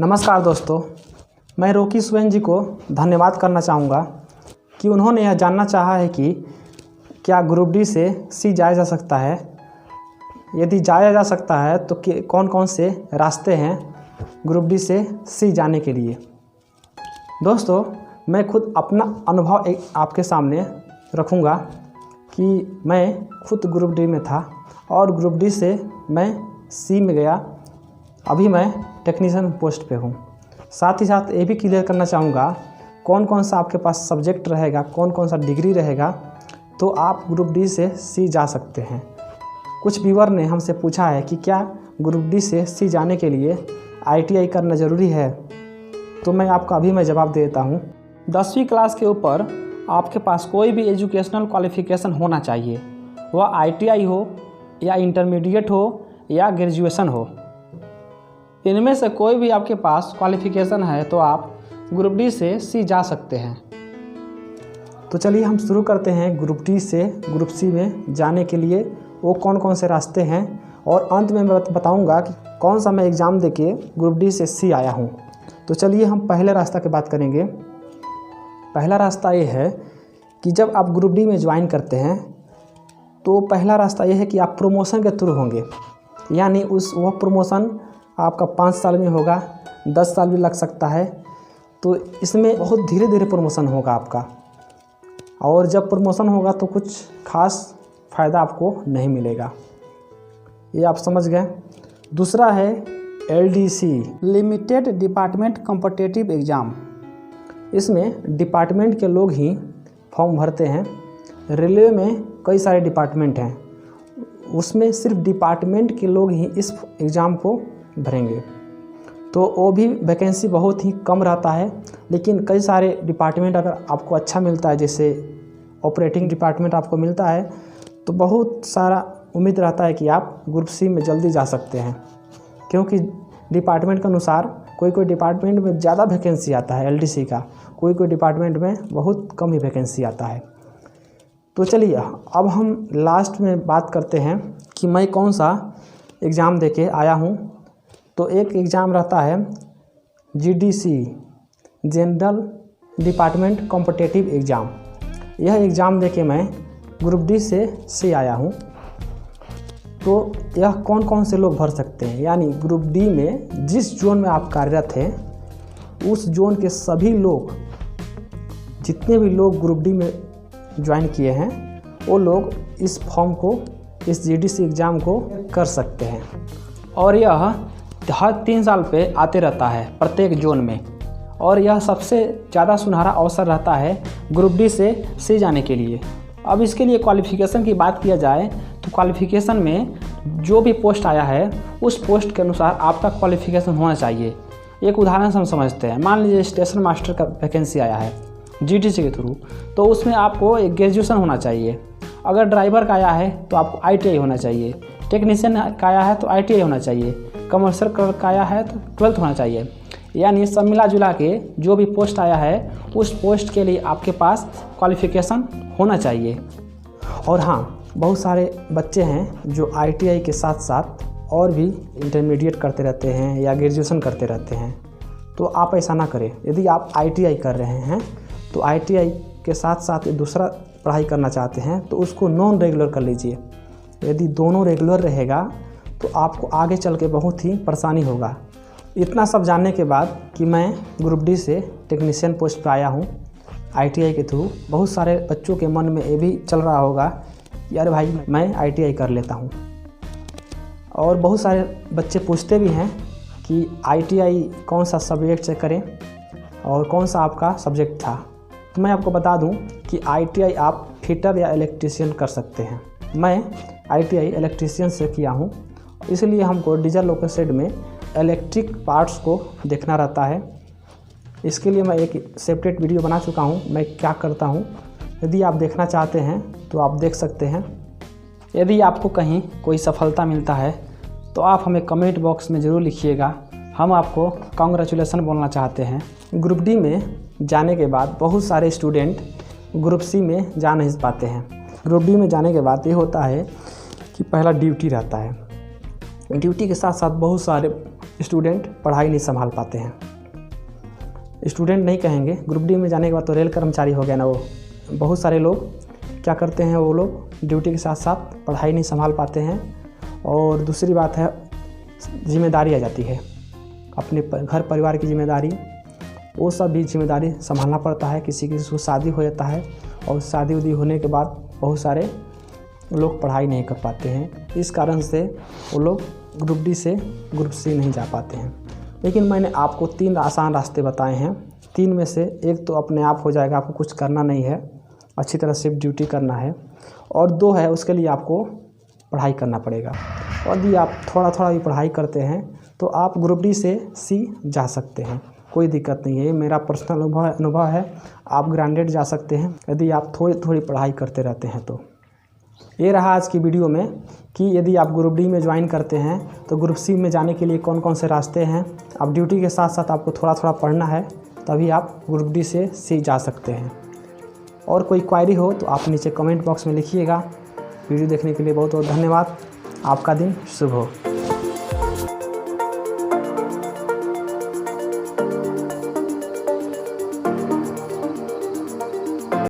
नमस्कार दोस्तों, मैं रॉकी सुवेन जी को धन्यवाद करना चाहूँगा कि उन्होंने यह जानना चाहा है कि क्या ग्रुप डी से सी जाया जा सकता है। यदि जाया जा सकता है तो कौन कौन से रास्ते हैं ग्रुप डी से सी जाने के लिए। दोस्तों, मैं खुद अपना अनुभव आपके सामने रखूँगा कि मैं खुद ग्रुप डी में था और ग्रुप डी से मैं सी में गया। अभी मैं टेक्नीशियन पोस्ट पे हूँ। साथ ही साथ ये भी क्लियर करना चाहूँगा कौन कौन सा आपके पास सब्जेक्ट रहेगा, कौन कौन सा डिग्री रहेगा, तो आप ग्रुप डी से सी जा सकते हैं। कुछ व्यूअर ने हमसे पूछा है कि क्या ग्रुप डी से सी जाने के लिए ITI करना ज़रूरी है, तो मैं आपका अभी मैं जवाब दे देता हूँ। 10वीं क्लास के ऊपर आपके पास कोई भी एजुकेशनल क्वालिफ़िकेशन होना चाहिए, वह ITI हो या इंटरमीडिएट हो या ग्रेजुएशन हो। इनमें से कोई भी आपके पास क्वालिफ़िकेशन है तो आप ग्रुप डी से सी जा सकते हैं। तो चलिए हम शुरू करते हैं ग्रुप डी से ग्रुप सी में जाने के लिए वो कौन कौन से रास्ते हैं, और अंत में मैं बताऊंगा कि कौन सा मैं एग्ज़ाम देके ग्रुप डी से सी आया हूं। तो चलिए हम पहले रास्ता की बात करेंगे। पहला रास्ता ये है कि जब आप ग्रुप डी में ज्वाइन करते हैं तो पहला रास्ता ये है कि आप प्रमोशन के थ्रू होंगे, यानी वह प्रमोशन आपका 5 साल में होगा, 10 साल भी लग सकता है। तो इसमें बहुत धीरे धीरे प्रमोशन होगा आपका, और जब प्रमोशन होगा तो कुछ खास फ़ायदा आपको नहीं मिलेगा। ये आप समझ गए। दूसरा है LDC, limited department competitive exam. इसमें डिपार्टमेंट के लोग ही फॉर्म भरते हैं। रेलवे में कई सारे डिपार्टमेंट हैं, उसमें सिर्फ डिपार्टमेंट के लोग ही इस एग्ज़ाम को भरेंगे। तो वो भी वैकेंसी बहुत ही कम रहता है, लेकिन कई सारे डिपार्टमेंट अगर आपको अच्छा मिलता है, जैसे ऑपरेटिंग डिपार्टमेंट आपको मिलता है, तो बहुत सारा उम्मीद रहता है कि आप ग्रुप सी में जल्दी जा सकते हैं, क्योंकि डिपार्टमेंट के अनुसार कोई डिपार्टमेंट में ज़्यादा वैकेंसी आता है LDC का, कोई डिपार्टमेंट में बहुत कम ही वैकेंसी आता है। तो चलिए अब हम लास्ट में बात करते हैं कि मैं कौन सा एग्ज़ाम देके आया हूँ। तो एक एग्ज़ाम रहता है GDC, general department competitive exam. यह एग्ज़ाम देके मैं ग्रुप डी से सी आया हूँ। तो यह कौन कौन से लोग भर सकते हैं, यानी ग्रुप डी में जिस जोन में आप कार्यरत हैं उस जोन के सभी लोग, जितने भी लोग ग्रुप डी में ज्वाइन किए हैं वो लोग इस फॉर्म को, इस GDC एग्ज़ाम को कर सकते हैं। और यह हर 3 साल पे आते रहता है प्रत्येक जोन में, और यह सबसे ज़्यादा सुनहरा अवसर रहता है ग्रुप डी से सी जाने के लिए। अब इसके लिए क्वालिफ़िकेशन की बात किया जाए तो क्वालिफ़िकेशन में जो भी पोस्ट आया है उस पोस्ट के अनुसार आपका क्वालिफ़िकेशन होना चाहिए। एक उदाहरण से हम समझते हैं, मान लीजिए स्टेशन मास्टर का वैकेंसी आया है GDC के थ्रू, तो उसमें आपको एक ग्रेजुएशन होना चाहिए। अगर ड्राइवर का आया है तो आपको ITI होना चाहिए, टेक्नीशियन का आया है तो ITI होना चाहिए, कमर्शियल क्लर्क का आया है तो 12th होना चाहिए। यानी सब मिला जुला के जो भी पोस्ट आया है उस पोस्ट के लिए आपके पास क्वालिफ़िकेशन होना चाहिए। और हाँ, बहुत सारे बच्चे हैं जो ITI के साथ साथ और भी इंटरमीडिएट करते रहते हैं या ग्रेजुएशन करते रहते हैं। तो आप ऐसा ना करें। यदि आप ITI कर रहे हैं तो ITI के साथ साथ दूसरा पढ़ाई करना चाहते हैं तो उसको नॉन रेगुलर कर लीजिए। यदि दोनों रेगुलर रहेगा तो आपको आगे चल के बहुत ही परेशानी होगा। इतना सब जानने के बाद कि मैं ग्रुप डी से टेक्नीशियन पोस्ट पर आया हूँ ITI के थ्रू, बहुत सारे बच्चों के मन में ये भी चल रहा होगा कि अरे भाई मैं ITI कर लेता हूँ। और बहुत सारे बच्चे पूछते भी हैं कि ITI कौन सा सब्जेक्ट से करें और कौन सा आपका सब्जेक्ट था। तो मैं आपको बता दूं कि ITI आप फिटर या इलेक्ट्रीशियन कर सकते हैं। मैं ITI इलेक्ट्रीशियन से किया हूं, इसलिए हमको डीजल लोको शेड में इलेक्ट्रिक पार्ट्स को देखना रहता है। इसके लिए मैं एक सेपरेट वीडियो बना चुका हूं, मैं क्या करता हूं। यदि आप देखना चाहते हैं तो आप देख सकते हैं। यदि आपको कहीं कोई सफलता मिलता है तो आप हमें कमेंट बॉक्स में ज़रूर लिखिएगा, हम आपको कांग्रेचुलेसन बोलना चाहते हैं। ग्रुप डी में जाने के बाद बहुत सारे स्टूडेंट ग्रुप सी में जा नहीं पाते हैं। ग्रुप डी में जाने के बाद ये होता है कि पहला ड्यूटी रहता है। ड्यूटी के साथ साथ बहुत सारे स्टूडेंट पढ़ाई नहीं संभाल पाते हैं। स्टूडेंट नहीं कहेंगे, ग्रुप डी में जाने के बाद तो रेल कर्मचारी हो गया ना वो। बहुत सारे लोग क्या करते हैं, वो लोग ड्यूटी के साथ साथ पढ़ाई नहीं संभाल पाते हैं। और दूसरी बात है, जिम्मेदारी आ जाती है, अपने घर परिवार की जिम्मेदारी, वो सब भी जिम्मेदारी संभालना पड़ता है। किसी को शादी हो जाता है और शादी उदी होने के बाद बहुत सारे लोग पढ़ाई नहीं कर पाते हैं। इस कारण से वो लोग ग्रुप डी से ग्रुप सी नहीं जा पाते हैं। लेकिन मैंने आपको 3 आसान रास्ते बताए हैं। 3 में से एक तो अपने आप हो जाएगा, आपको कुछ करना नहीं है, अच्छी तरह से ड्यूटी करना है। और 2 है, उसके लिए आपको पढ़ाई करना पड़ेगा। और यदि आप थोड़ा थोड़ा भी पढ़ाई करते हैं तो आप ग्रुप डी से सी जा सकते हैं, कोई दिक्कत नहीं है। ये मेरा पर्सनल अनुभव है। आप ग्रांडेड जा सकते हैं यदि आप थोड़ी थोड़ी पढ़ाई करते रहते हैं तो। ये रहा आज की वीडियो में कि यदि आप ग्रुप डी में ज्वाइन करते हैं तो ग्रुप सी में जाने के लिए कौन कौन से रास्ते हैं। आप ड्यूटी के साथ साथ आपको थोड़ा थोड़ा पढ़ना है, तभी आप ग्रुप डी से सी जा सकते हैं। और कोई क्वायरी हो तो आप नीचे कमेंट बॉक्स में लिखिएगा। वीडियो देखने के लिए बहुत बहुत धन्यवाद। आपका दिन शुभ हो।